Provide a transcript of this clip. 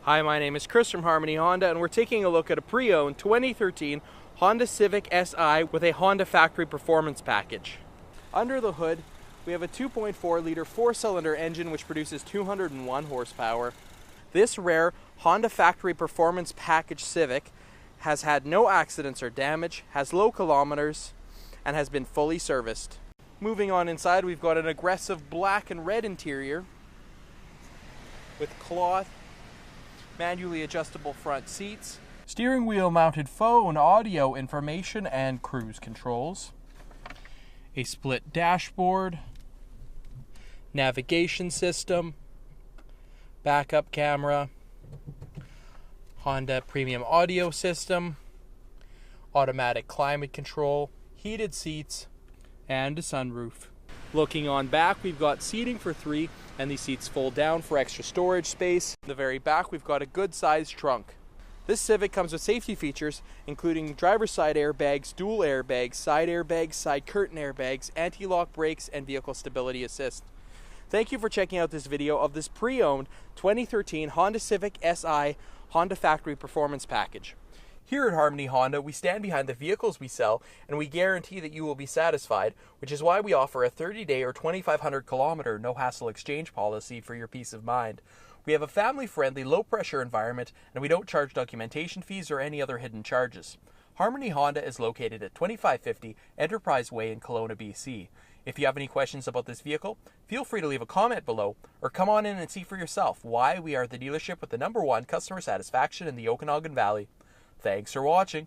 Hi, my name is Chris from Harmony Honda, and we're taking a look at a pre-owned 2013 Honda Civic Si with a Honda Factory Performance Package. Under the hood, we have a 2.4-liter four-cylinder engine which produces 201 horsepower. This rare Honda Factory Performance Package Civic has had no accidents or damage, has low kilometers, and has been fully serviced. Moving on inside, we've got an aggressive black and red interior with cloth, manually adjustable front seats, steering wheel mounted phone, audio, information, and cruise controls, a split dashboard, navigation system, backup camera, Honda premium audio system, automatic climate control, heated seats, and a sunroof. Looking on back, we've got seating for 3, and these seats fold down for extra storage space. In the very back, we've got a good-sized trunk. This Civic comes with safety features, including driver's side airbags, dual airbags, side curtain airbags, anti-lock brakes, and vehicle stability assist. Thank you for checking out this video of this pre-owned 2013 Honda Civic Si Honda Factory Performance Package. Here at Harmony Honda, we stand behind the vehicles we sell, and we guarantee that you will be satisfied, which is why we offer a 30-day or 2,500 kilometer no-hassle exchange policy for your peace of mind. We have a family-friendly, low-pressure environment, and we don't charge documentation fees or any other hidden charges. Harmony Honda is located at 2550 Enterprise Way in Kelowna, BC. If you have any questions about this vehicle, feel free to leave a comment below, or come on in and see for yourself why we are the dealership with the #1 customer satisfaction in the Okanagan Valley. Thanks for watching.